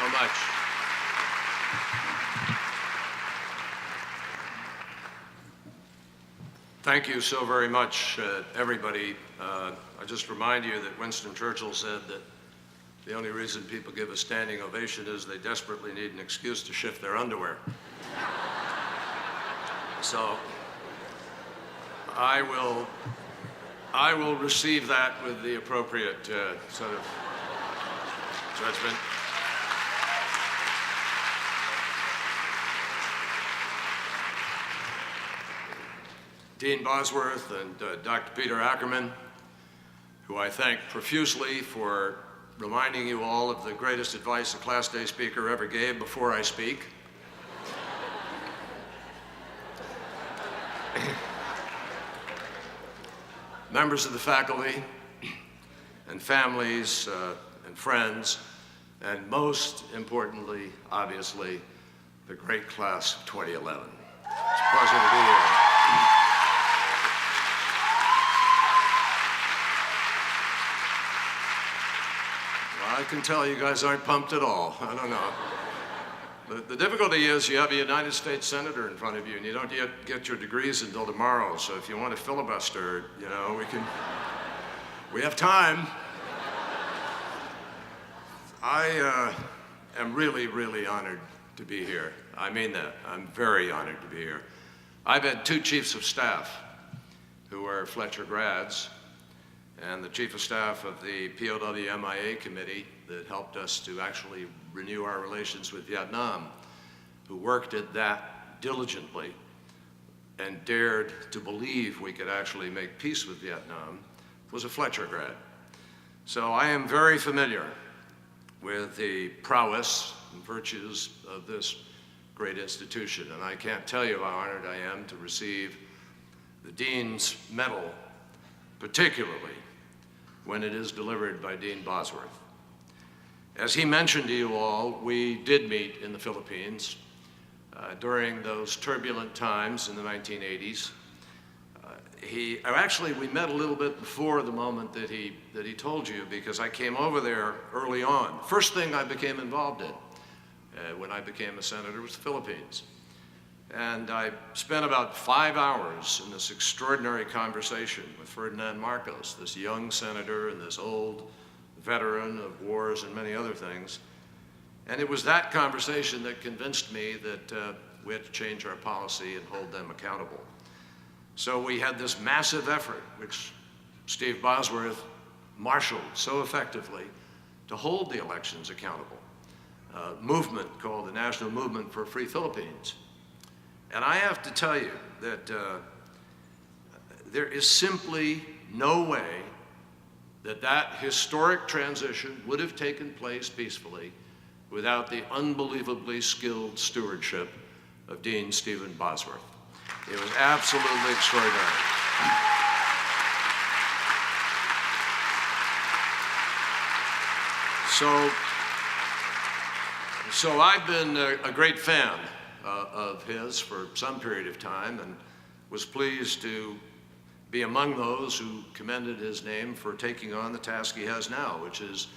so much. Thank you so very much, everybody. I just remind you that Winston Churchill said that the only reason people give a standing ovation is they desperately need an excuse to shift their underwear. So I will receive that with the appropriate sort of judgment. Dean Bosworth and Dr. Peter Ackerman, who I thank profusely for reminding you all of the greatest advice a Class Day speaker ever gave before I speak. Members of the faculty and families and friends, and most importantly, obviously, the great class of 2011. It's a pleasure to be here. I can tell you guys aren't pumped at all. I don't know. The difficulty is you have a United States Senator in front of you and you don't yet get your degrees until tomorrow. So if you want to filibuster, you know, we have time. I am really, really honored to be here. I mean that. I'm very honored to be here. I've had two chiefs of staff who are Fletcher grads, and the chief of staff of the POW-MIA committee that helped us to actually renew our relations with Vietnam, who worked at that diligently and dared to believe we could actually make peace with Vietnam, was a Fletcher grad. So I am very familiar with the prowess and virtues of this great institution, and I can't tell you how honored I am to receive the Dean's Medal, particularly when it is delivered by Dean Bosworth. As he mentioned to you all, we did meet in the Philippines during those turbulent times in the 1980s. Actually, we met a little bit before the moment that he told you, because I came over there early on. First thing I became involved in when I became a senator was the Philippines. And I spent about 5 hours in this extraordinary conversation with Ferdinand Marcos, this young senator and this old veteran of wars and many other things. And it was that conversation that convinced me that we had to change our policy and hold them accountable. So we had this massive effort, which Steve Bosworth marshaled so effectively to hold the elections accountable, a movement called the National Movement for Free Philippines. And I have to tell you that there is simply no way that that historic transition would have taken place peacefully without the unbelievably skilled stewardship of Dean Stephen Bosworth. It was absolutely extraordinary. So I've been a great fan of his for some period of time, and was pleased to be among those who commended his name for taking on the task he has now, which is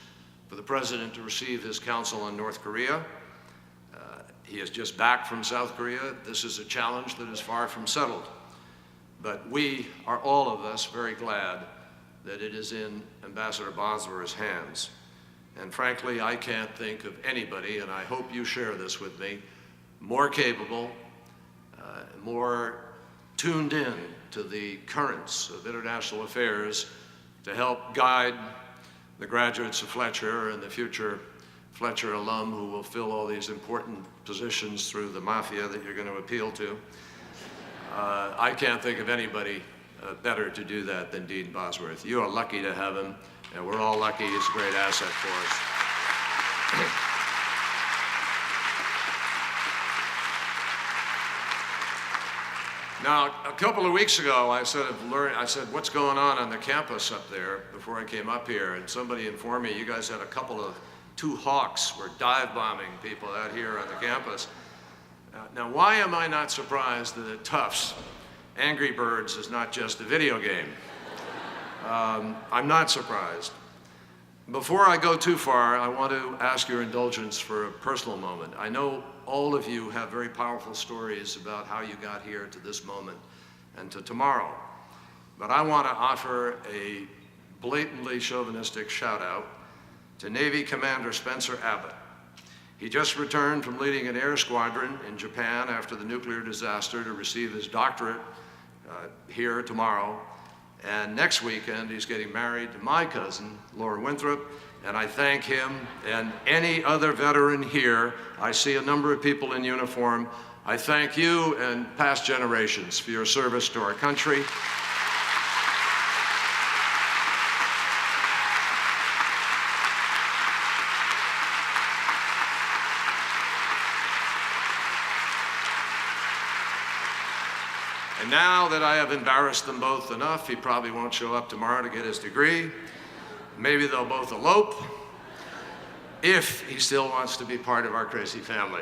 for the president to receive his counsel on North Korea. He is just back from South Korea. This is a challenge that is far from settled. But we are, all of us, very glad that it is in Ambassador Bosworth's hands. And frankly, I can't think of anybody, and I hope you share this with me, more capable, more tuned in to the currents of international affairs to help guide the graduates of Fletcher and the future Fletcher alum who will fill all these important positions through the mafia that you're going to appeal to. I can't think of anybody better to do that than Dean Bosworth. You are lucky to have him, and we're all lucky. He's a great asset for us. Now, a couple of weeks ago, I said, what's going on the campus up there before I came up here, and somebody informed me you guys had two hawks were dive bombing people out here on the campus. Now, why am I not surprised that at Tufts, Angry Birds is not just a video game? I'm not surprised. Before I go too far, I want to ask your indulgence for a personal moment. I know all of you have very powerful stories about how you got here to this moment and to tomorrow. But I want to offer a blatantly chauvinistic shout out to Navy Commander Spencer Abbott. He just returned from leading an air squadron in Japan after the nuclear disaster to receive his doctorate here tomorrow. And next weekend, he's getting married to my cousin, Laura Winthrop, and I thank him and any other veteran here. I see a number of people in uniform. I thank you and past generations for your service to our country. And now that I have embarrassed them both enough, he probably won't show up tomorrow to get his degree. Maybe they'll both elope, if he still wants to be part of our crazy family.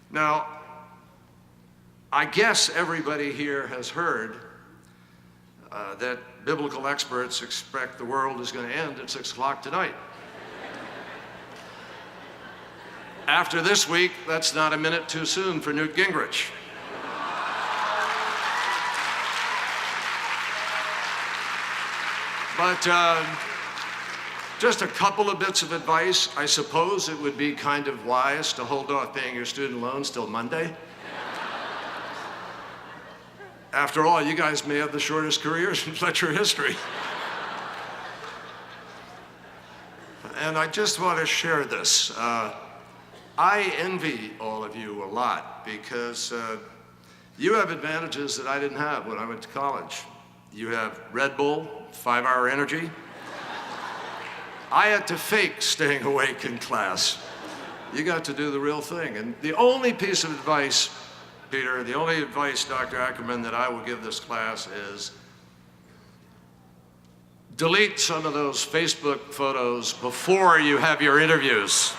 Now, I guess everybody here has heard that biblical experts expect the world is going to end at 6 o'clock tonight. After this week, that's not a minute too soon for Newt Gingrich. But just a couple of bits of advice. I suppose it would be kind of wise to hold off paying your student loans till Monday. After all, you guys may have the shortest careers in Fletcher history. And I just want to share this. I envy all of you a lot because you have advantages that I didn't have when I went to college. You have Red Bull, 5-hour energy. I had to fake staying awake in class. You got to do the real thing. And the only piece of advice, Peter, the only advice, Dr. Ackerman, that I will give this class is delete some of those Facebook photos before you have your interviews.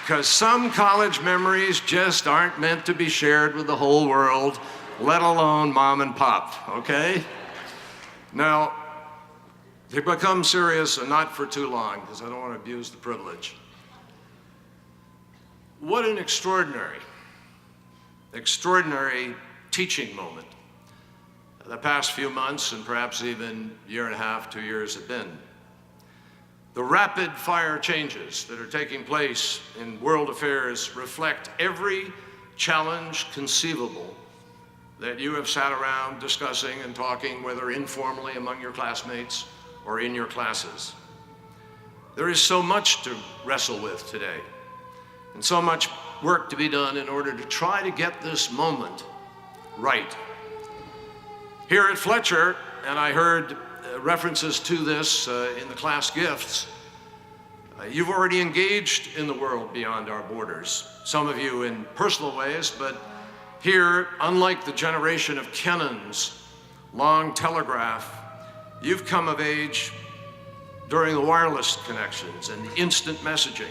Because some college memories just aren't meant to be shared with the whole world, let alone mom and pop, okay? Now, to become serious, and not for too long, because I don't want to abuse the privilege. What an extraordinary teaching moment the past few months, and perhaps even year and a half, 2 years have been. The rapid fire changes that are taking place in world affairs reflect every challenge conceivable that you have sat around discussing and talking, whether informally among your classmates or in your classes. There is so much to wrestle with today, and so much work to be done in order to try to get this moment right. Here at Fletcher, and I heard references to this in the class gifts, you've already engaged in the world beyond our borders. Some of you in personal ways, but here, unlike the generation of Kennan's long telegraph, you've come of age during the wireless connections and the instant messaging.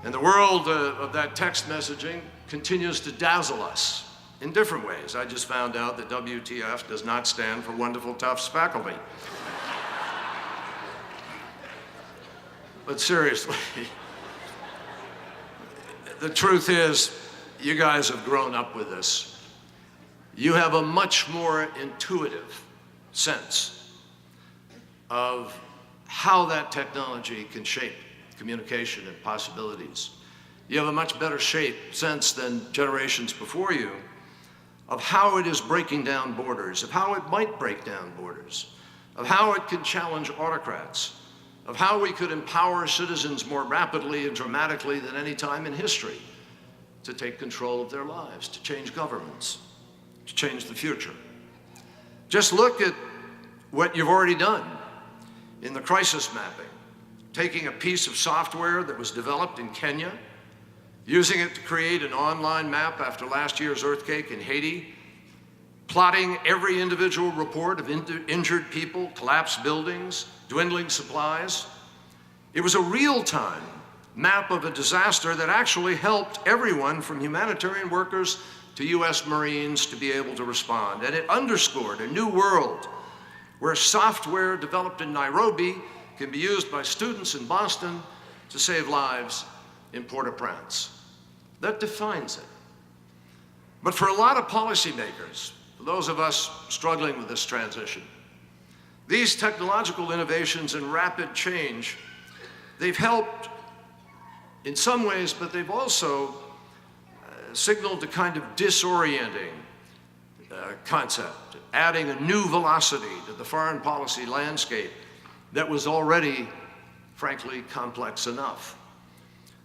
And the world of that text messaging continues to dazzle us in different ways. I just found out that WTF does not stand for Wonderful Tufts Faculty. But seriously, the truth is, you guys have grown up with this. You have a much more intuitive sense of how that technology can shape communication and possibilities. You have a much better sense than generations before you of how it is breaking down borders, of how it might break down borders, of how it can challenge autocrats, of how we could empower citizens more rapidly and dramatically than any time in history to take control of their lives, to change governments, to change the future. Just look at what you've already done in the crisis mapping, taking a piece of software that was developed in Kenya, using it to create an online map after last year's earthquake in Haiti, plotting every individual report of injured people, collapsed buildings, dwindling supplies. It was a real-time map of a disaster that actually helped everyone from humanitarian workers to U.S. Marines to be able to respond. And it underscored a new world where software developed in Nairobi can be used by students in Boston to save lives in Port-au-Prince. That defines it. But for a lot of policymakers, for those of us struggling with this transition, these technological innovations and rapid change, they've helped in some ways, but they've also signaled a kind of disorienting concept, adding a new velocity to the foreign policy landscape that was already, frankly, complex enough.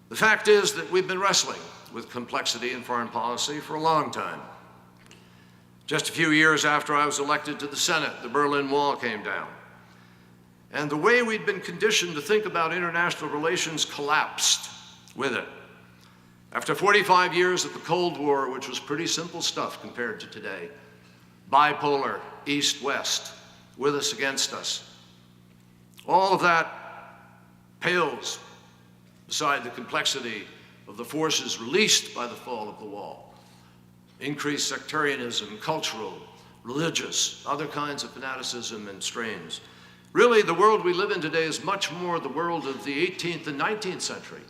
The fact is that we've been wrestling with complexity in foreign policy for a long time. Just a few years after I was elected to the Senate, the Berlin Wall came down. And the way we'd been conditioned to think about international relations collapsed with it. After 45 years of the Cold War, which was pretty simple stuff compared to today, bipolar, east-west, with us against us, all of that pales beside the complexity of the forces released by the fall of the wall. Increased sectarianism, cultural, religious, other kinds of fanaticism and strains. Really, the world we live in today is much more the world of the 18th and 19th century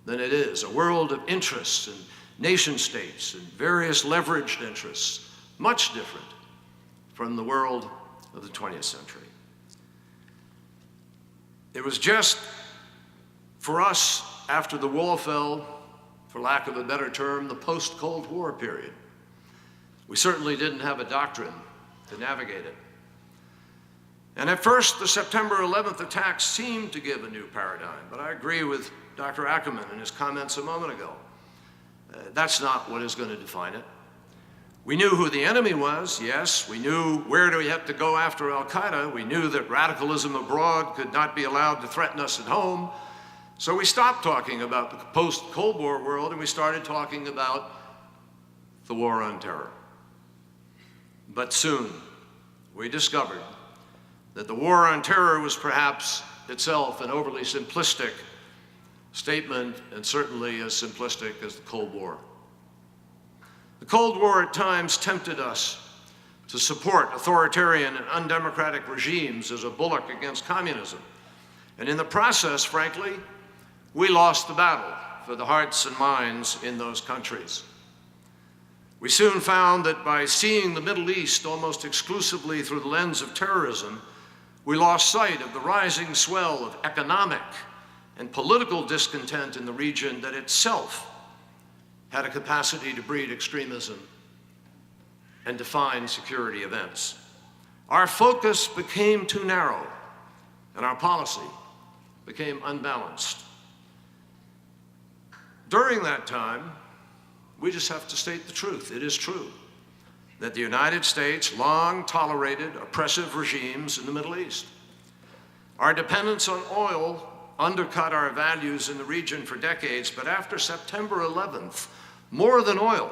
than it is a world of interests and nation states and various leveraged interests, much different from the world of the 20th century. It was just for us, after the wall fell, for lack of a better term, the post-Cold War period. We certainly didn't have a doctrine to navigate it. And at first, the September 11th attacks seemed to give a new paradigm, but I agree with Dr. Ackerman in his comments a moment ago. That's not what is going to define it. We knew who the enemy was, yes. We knew where do we have to go after al-Qaeda. We knew that radicalism abroad could not be allowed to threaten us at home. So we stopped talking about the post-Cold War world and we started talking about the war on terror. But soon we discovered that the war on terror was perhaps itself an overly simplistic statement, and certainly as simplistic as the Cold War. The Cold War at times tempted us to support authoritarian and undemocratic regimes as a bulwark against communism. And in the process, frankly, we lost the battle for the hearts and minds in those countries. We soon found that by seeing the Middle East almost exclusively through the lens of terrorism, we lost sight of the rising swell of economic and political discontent in the region that itself had a capacity to breed extremism and define security events. Our focus became too narrow, and our policy became unbalanced. During that time, we just have to state the truth. It is true that the United States long tolerated oppressive regimes in the Middle East. Our dependence on oil undercut our values in the region for decades, but after September 11th, more than oil,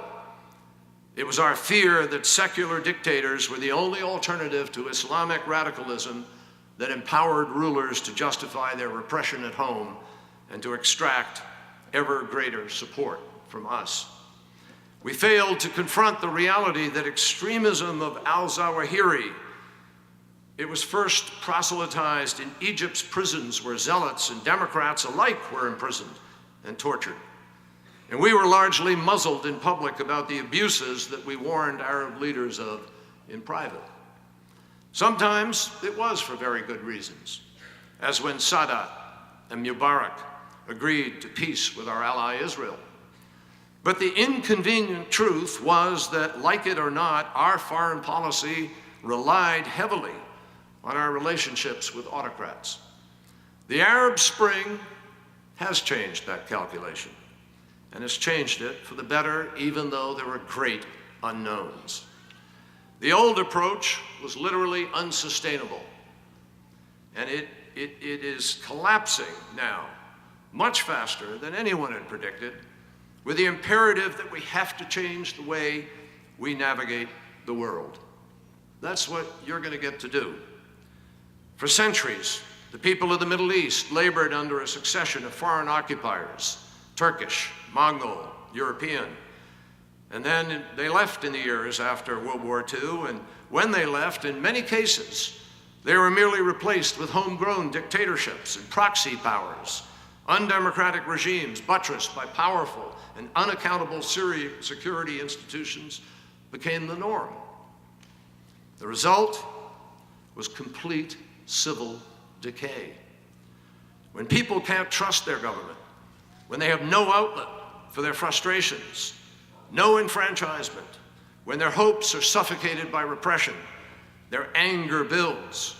it was our fear that secular dictators were the only alternative to Islamic radicalism that empowered rulers to justify their repression at home and to extract ever greater support from us. We failed to confront the reality that extremism of al-Zawahiri, it was first proselytized in Egypt's prisons where zealots and Democrats alike were imprisoned and tortured. And we were largely muzzled in public about the abuses that we warned Arab leaders of in private. Sometimes it was for very good reasons, as when Sadat and Mubarak agreed to peace with our ally Israel. But the inconvenient truth was that, like it or not, our foreign policy relied heavily on our relationships with autocrats. The Arab Spring has changed that calculation, and has changed it for the better, even though there were great unknowns. The old approach was literally unsustainable, and it is collapsing now much faster than anyone had predicted, with the imperative that we have to change the way we navigate the world. That's what you're going to get to do. For centuries, the people of the Middle East labored under a succession of foreign occupiers, Turkish, Mongol, European. And then they left in the years after World War II, and when they left, in many cases, They were merely replaced with homegrown dictatorships and proxy powers. Undemocratic regimes buttressed by powerful and unaccountable security institutions became the norm. The result was complete civil decay. When people can't trust their government, when they have no outlet for their frustrations, no enfranchisement, when their hopes are suffocated by repression, their anger builds,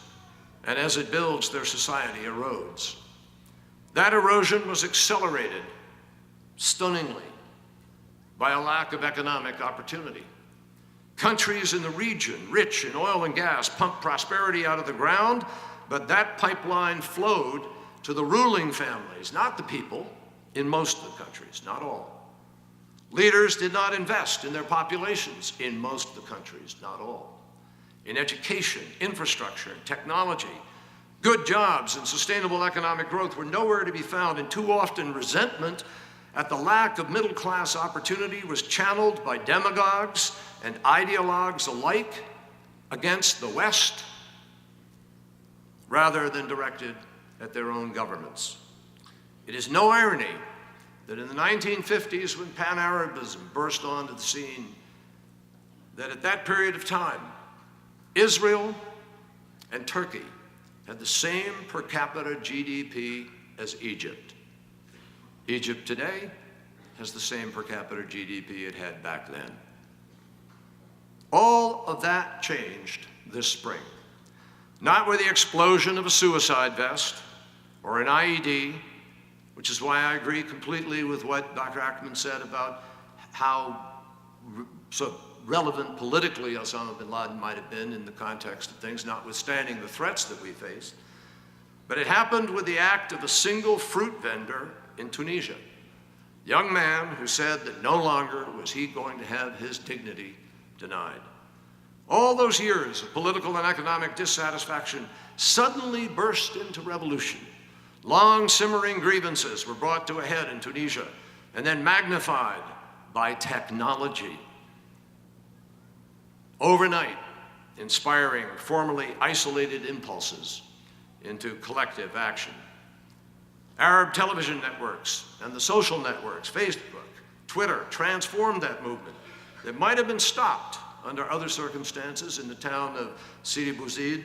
and as it builds, their society erodes. That erosion was accelerated stunningly by a lack of economic opportunity. Countries in the region, rich in oil and gas, pumped prosperity out of the ground, but that pipeline flowed to the ruling families, not the people, in most of the countries, not all. Leaders did not invest in their populations in most of the countries, not all. In education, infrastructure, technology, good jobs and sustainable economic growth were nowhere to be found, and too often resentment at the lack of middle-class opportunity was channeled by demagogues and ideologues alike against the West rather than directed at their own governments. It is no irony that in the 1950s, when Pan-Arabism burst onto the scene, that at that period of time, Israel and Turkey had the same per capita GDP as Egypt. Egypt today has the same per capita GDP it had back then. All of that changed this spring, not with the explosion of a suicide vest or an IED, which is why I agree completely with what Dr. Ackerman said about how so relevant politically Osama bin Laden might have been in the context of things, notwithstanding the threats that we faced. But it happened with the act of a single fruit vendor in Tunisia, a young man who said that no longer was he going to have his dignity denied. All those years of political and economic dissatisfaction suddenly burst into revolution. Long simmering grievances were brought to a head in Tunisia and then magnified by technology. Overnight, inspiring formerly isolated impulses into collective action. Arab television networks and the social networks, Facebook, Twitter, transformed that movement that might have been stopped under other circumstances in the town of Sidi Bouzid,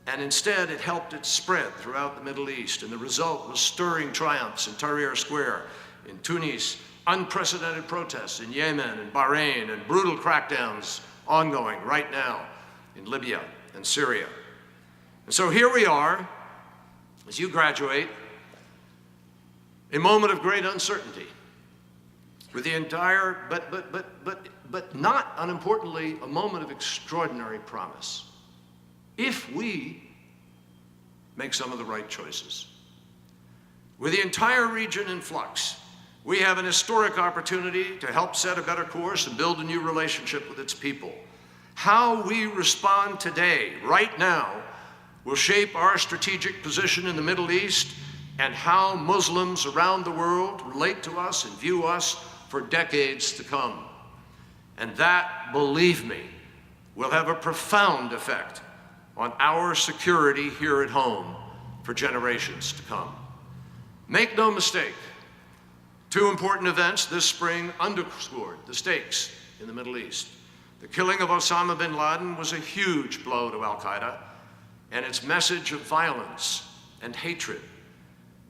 and instead it helped it spread throughout the Middle East, and the result was stirring triumphs in Tahrir Square, in Tunis, unprecedented protests in Yemen and Bahrain, and brutal crackdowns ongoing right now in Libya and Syria. And so here we are, as you graduate, a moment of great uncertainty, with the entire, but not unimportantly, a moment of extraordinary promise, if we make some of the right choices. With the entire region in flux, we have an historic opportunity to help set a better course and build a new relationship with its people. How we respond today, right now, will shape our strategic position in the Middle East and how Muslims around the world relate to us and view us for decades to come. And that, believe me, will have a profound effect on our security here at home for generations to come. Make no mistake, two important events this spring underscored the stakes in the Middle East. The killing of Osama bin Laden was a huge blow to Al-Qaeda and its message of violence and hatred.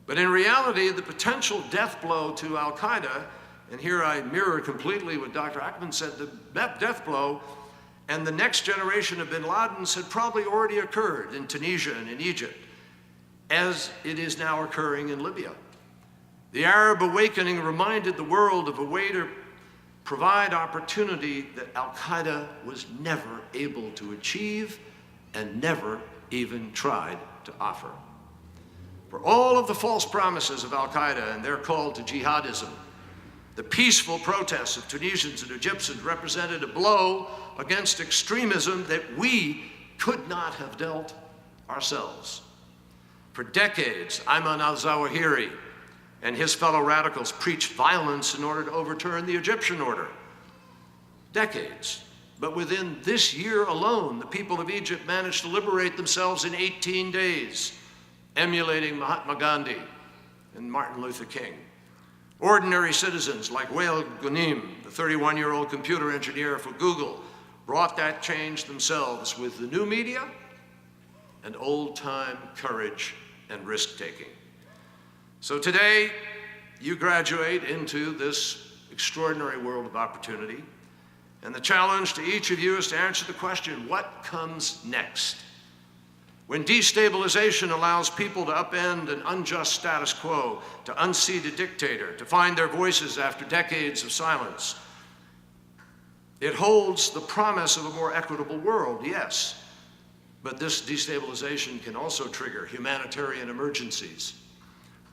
But in reality, the potential death blow to Al-Qaeda, and here I mirror completely what Dr. Ackerman said, the death blow and the next generation of bin Ladens had probably already occurred in Tunisia and in Egypt, as it is now occurring in Libya. The Arab awakening reminded the world of a way to provide opportunity that Al-Qaeda was never able to achieve and never even tried to offer. For all of the false promises of Al-Qaeda and their call to jihadism, the peaceful protests of Tunisians and Egyptians represented a blow against extremism that we could not have dealt ourselves. For decades, Ayman al-Zawahiri and his fellow radicals preached violence in order to overturn the Egyptian order. Decades. But within this year alone, the people of Egypt managed to liberate themselves in 18 days, emulating Mahatma Gandhi and Martin Luther King. Ordinary citizens like Wael Ghunim, the 31-year-old computer engineer for Google, brought that change themselves with the new media and old-time courage and risk-taking. So today, you graduate into this extraordinary world of opportunity, and the challenge to each of you is to answer the question, what comes next? When destabilization allows people to upend an unjust status quo, to unseat a dictator, to find their voices after decades of silence, it holds the promise of a more equitable world, yes, but this destabilization can also trigger humanitarian emergencies,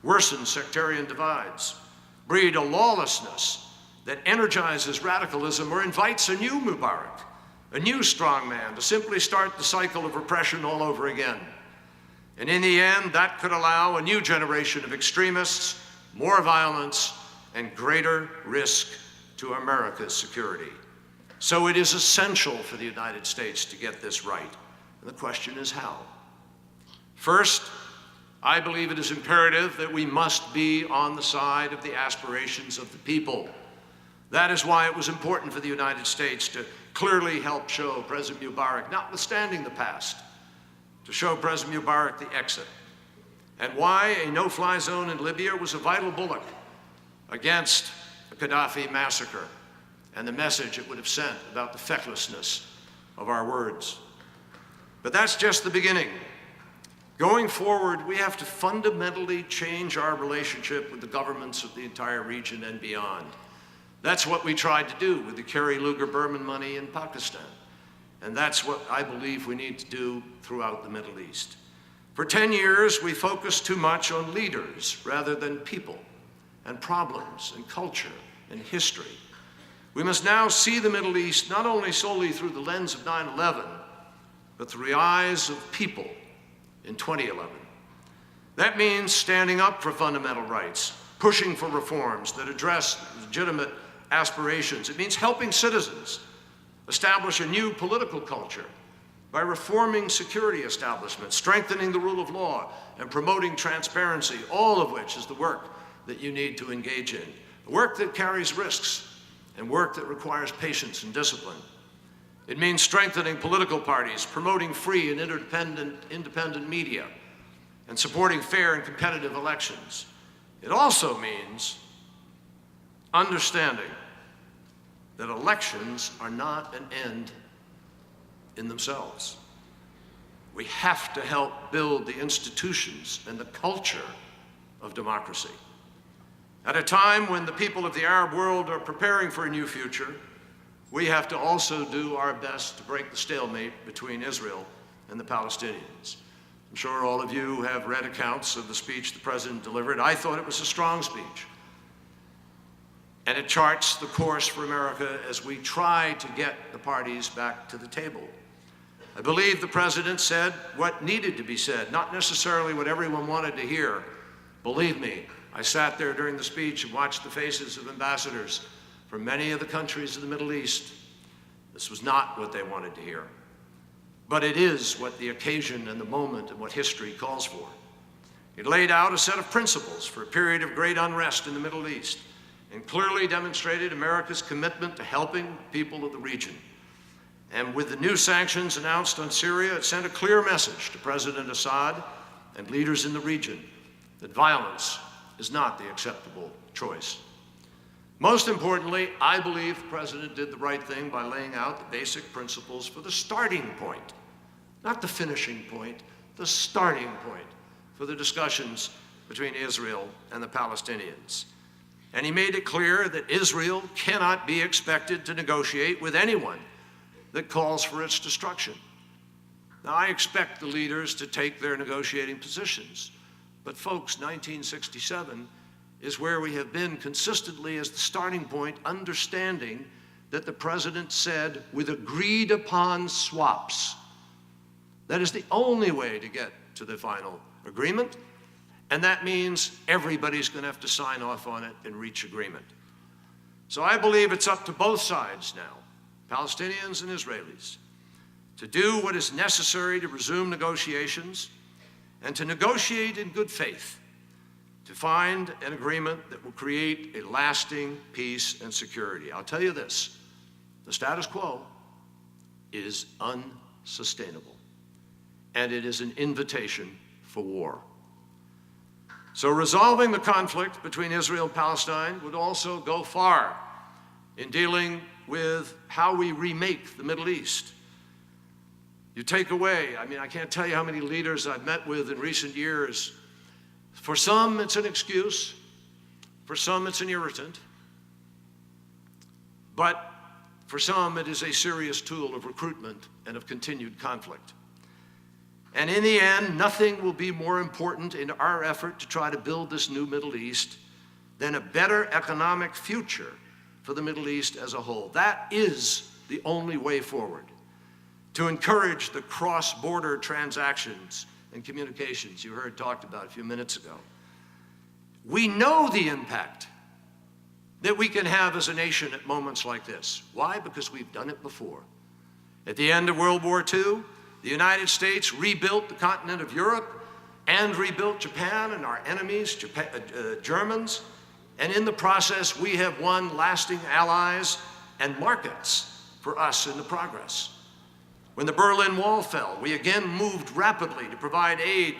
worsen sectarian divides, breed a lawlessness that energizes radicalism or invites a new Mubarak, a new strongman to simply start the cycle of repression all over again. And in the end, that could allow a new generation of extremists, more violence, and greater risk to America's security. So it is essential for the United States to get this right. And the question is how? First, I believe it is imperative that we must be on the side of the aspirations of the people. That is why it was important for the United States to clearly help show President Mubarak, notwithstanding the past, to show President Mubarak the exit, and why a no-fly zone in Libya was a vital bullet against the Gaddafi massacre and the message it would have sent about the fecklessness of our words. But that's just the beginning. Going forward, we have to fundamentally change our relationship with the governments of the entire region and beyond. That's what we tried to do with the Kerry Lugar-Berman money in Pakistan. And that's what I believe we need to do throughout the Middle East. For 10 years, we focused too much on leaders rather than people and problems and culture and history. We must now see the Middle East not only solely through the lens of 9/11, but through the eyes of people in 2011. That means standing up for fundamental rights, pushing for reforms that address legitimate aspirations. It means helping citizens establish a new political culture by reforming security establishments, strengthening the rule of law, and promoting transparency, all of which is the work that you need to engage in. Work that carries risks and work that requires patience and discipline. It means strengthening political parties, promoting free and independent media, and supporting fair and competitive elections. It also means understanding that elections are not an end in themselves. We have to help build the institutions and the culture of democracy. At a time when the people of the Arab world are preparing for a new future, we have to also do our best to break the stalemate between Israel and the Palestinians. I'm sure all of you have read accounts of the speech the President delivered. I thought it was a strong speech. And it charts the course for America as we try to get the parties back to the table. I believe the President said what needed to be said, not necessarily what everyone wanted to hear. Believe me, I sat there during the speech and watched the faces of ambassadors from many of the countries of the Middle East. This was not what they wanted to hear. But it is what the occasion and the moment and what history calls for. It laid out a set of principles for a period of great unrest in the Middle East and clearly demonstrated America's commitment to helping people of the region. And with the new sanctions announced on Syria, it sent a clear message to President Assad and leaders in the region that violence is not the acceptable choice. Most importantly, I believe the President did the right thing by laying out the basic principles for the starting point, not the finishing point, the starting point for the discussions between Israel and the Palestinians. And he made it clear that Israel cannot be expected to negotiate with anyone that calls for its destruction. Now, I expect the leaders to take their negotiating positions, but folks, 1967 is where we have been consistently as the starting point, understanding that the President said, with agreed upon swaps. That is the only way to get to the final agreement, and that means everybody's going to have to sign off on it and reach agreement. So I believe it's up to both sides now Palestinians and Israelis, to do what is necessary to resume negotiations and to negotiate in good faith to find an agreement that will create a lasting peace and security. I'll tell you this, the status quo is unsustainable, and it is an invitation for war. So resolving the conflict between Israel and Palestine would also go far in dealing with how we remake the Middle East. You take away, I can't tell you how many leaders I've met with in recent years. For some, it's an excuse. For some, it's an irritant. But for some, it is a serious tool of recruitment and of continued conflict. And in the end, nothing will be more important in our effort to try to build this new Middle East than a better economic future for the Middle East as a whole. That is the only way forward. To encourage the cross-border transactions and communications you heard talked about a few minutes ago. We know the impact that we can have as a nation at moments like this. Why? Because we've done it before. At the end of World War II, the United States rebuilt the continent of Europe and rebuilt Japan and our enemies, Germans, and in the process we have won lasting allies and markets for us in the progress. When the Berlin Wall fell, we again moved rapidly to provide aid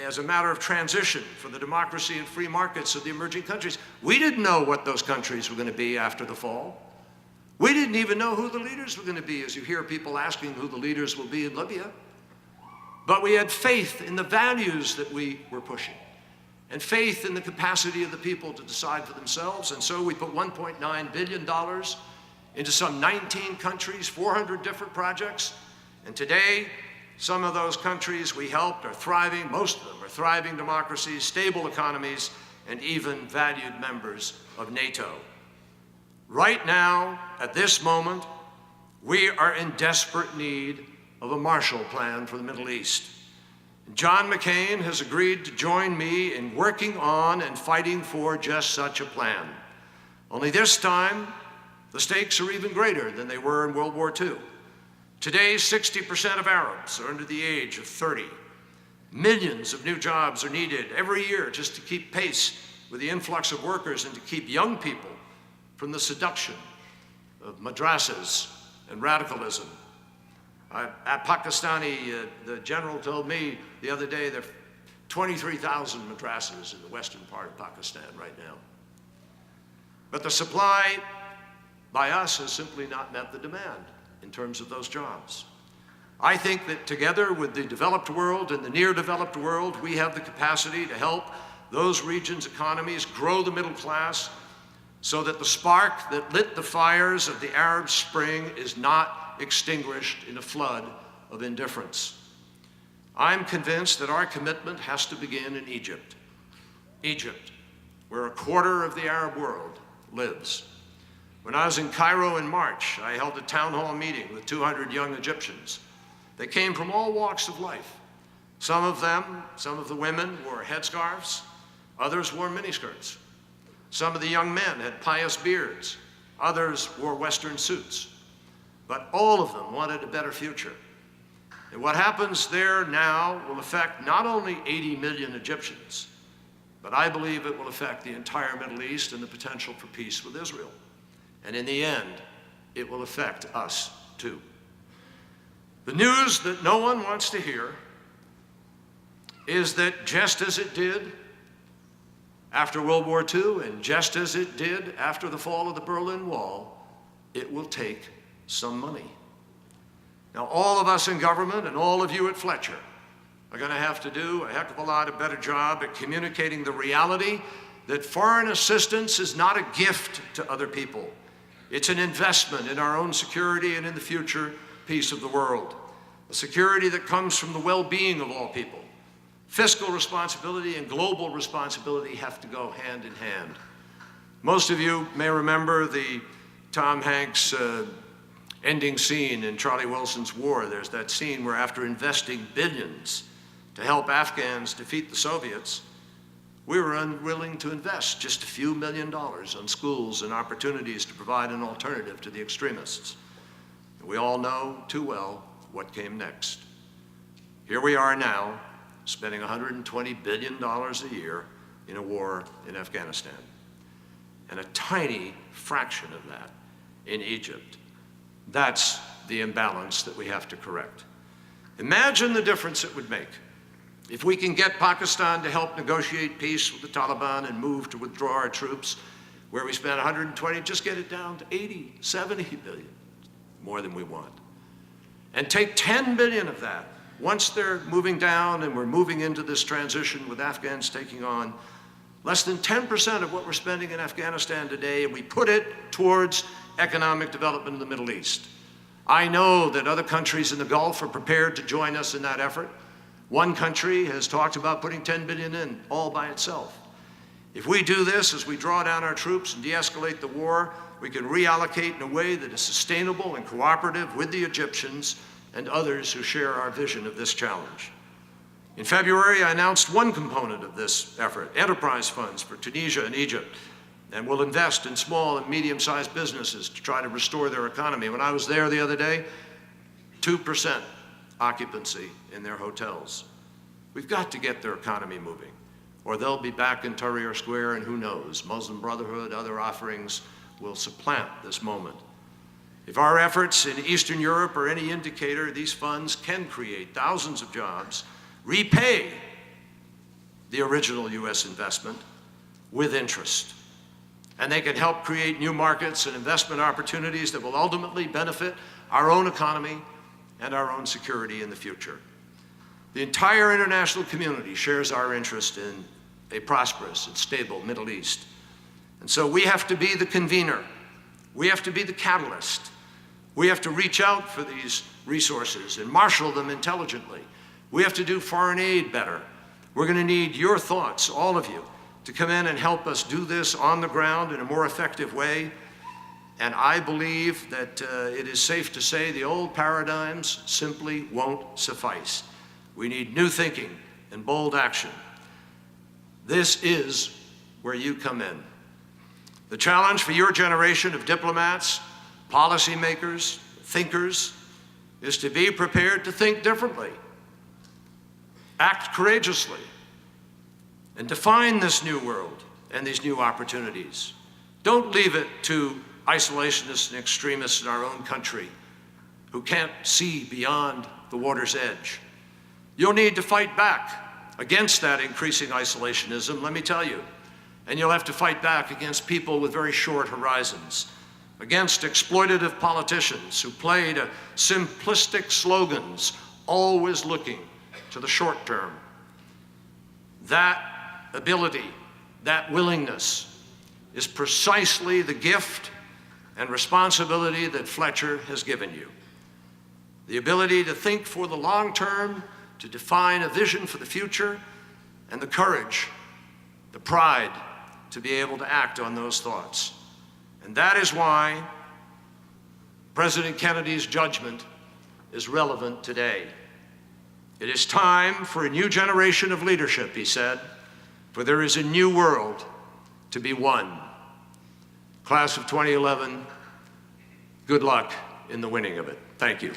as a matter of transition for the democracy and free markets of the emerging countries. We didn't know what those countries were going to be after the fall. We didn't even know who the leaders were going to be, as you hear people asking who the leaders will be in Libya. But we had faith in the values that we were pushing, and faith in the capacity of the people to decide for themselves. And so we put $1.9 billion into some 19 countries, 400 different projects. And today, some of those countries we helped are thriving, most of them are thriving democracies, stable economies, and even valued members of NATO. Right now, at this moment, we are in desperate need of a Marshall Plan for the Middle East. John McCain has agreed to join me in working on and fighting for just such a plan. Only this time, the stakes are even greater than they were in World War II. Today, 60% of Arabs are under the age of 30. Millions of new jobs are needed every year just to keep pace with the influx of workers and to keep young people from the seduction of madrasas and radicalism. The general told me the other day there are 23,000 madrasas in the western part of Pakistan right now. But the supply by us has simply not met the demand in terms of those jobs. I think that together with the developed world and the near developed world, we have the capacity to help those regions' economies grow the middle class so that the spark that lit the fires of the Arab Spring is not extinguished in a flood of indifference. I'm convinced that our commitment has to begin in Egypt. Egypt, where a quarter of the Arab world lives. When I was in Cairo in March, I held a town hall meeting with 200 young Egyptians. They came from all walks of life. Some of the women wore headscarves, others wore miniskirts. Some of the young men had pious beards, others wore Western suits. But all of them wanted a better future. And what happens there now will affect not only 80 million Egyptians, but I believe it will affect the entire Middle East and the potential for peace with Israel. And in the end, it will affect us too. The news that no one wants to hear is that just as it did after World War II and just as it did after the fall of the Berlin Wall, it will take some money. Now, all of us in government and all of you at Fletcher are going to have to do a heck of a lot of better job at communicating the reality that foreign assistance is not a gift to other people. It's an investment in our own security and in the future peace of the world. A security that comes from the well-being of all people. Fiscal responsibility and global responsibility have to go hand in hand. Most of you may remember the Tom Hanks ending scene in Charlie Wilson's War. There's that scene where after investing billions to help Afghans defeat the Soviets, we were unwilling to invest just a few $1 million on schools and opportunities to provide an alternative to the extremists. We all know too well what came next. Here we are now, spending $120 billion a year in a war in Afghanistan, and a tiny fraction of that in Egypt. That's the imbalance that we have to correct. Imagine the difference it would make if we can get Pakistan to help negotiate peace with the Taliban and move to withdraw our troops, where we spent 120, just get it down to 80, 70 billion, more than we want. And take 10 billion of that, once they're moving down and we're moving into this transition with Afghans taking on less than 10% of what we're spending in Afghanistan today, and we put it towards economic development in the Middle East. I know that other countries in the Gulf are prepared to join us in that effort. One country has talked about putting 10 billion in all by itself. If we do this as we draw down our troops and de-escalate the war, we can reallocate in a way that is sustainable and cooperative with the Egyptians and others who share our vision of this challenge. In February, I announced one component of this effort, enterprise funds for Tunisia and Egypt, and we'll invest in small and medium-sized businesses to try to restore their economy. When I was there the other day, 2% occupancy in their hotels. We've got to get their economy moving, or they'll be back in Tahrir Square, and who knows, Muslim Brotherhood, other offerings will supplant this moment. If our efforts in Eastern Europe are any indicator, these funds can create thousands of jobs, repay the original U.S. investment with interest. And they can help create new markets and investment opportunities that will ultimately benefit our own economy and our own security in the future. The entire international community shares our interest in a prosperous and stable Middle East. And so we have to be the convener. We have to be the catalyst. We have to reach out for these resources and marshal them intelligently. We have to do foreign aid better. We're going to need your thoughts, all of you, to come in and help us do this on the ground in a more effective way. And I believe that it is safe to say the old paradigms simply won't suffice. We need new thinking and bold action. This is where you come in. The challenge for your generation of diplomats, policymakers, thinkers, is to be prepared to think differently, act courageously, and define this new world and these new opportunities. Don't leave it to isolationists and extremists in our own country who can't see beyond the water's edge. You'll need to fight back against that increasing isolationism, let me tell you. And you'll have to fight back against people with very short horizons, against exploitative politicians who play to simplistic slogans, always looking to the short term. That ability, that willingness, is precisely the gift and responsibility that Fletcher has given you. The ability to think for the long term, to define a vision for the future, and the courage, the pride to be able to act on those thoughts. And that is why President Kennedy's judgment is relevant today. It is time for a new generation of leadership, he said, for there is a new world to be won. Class of 2011, good luck in the winning of it. Thank you.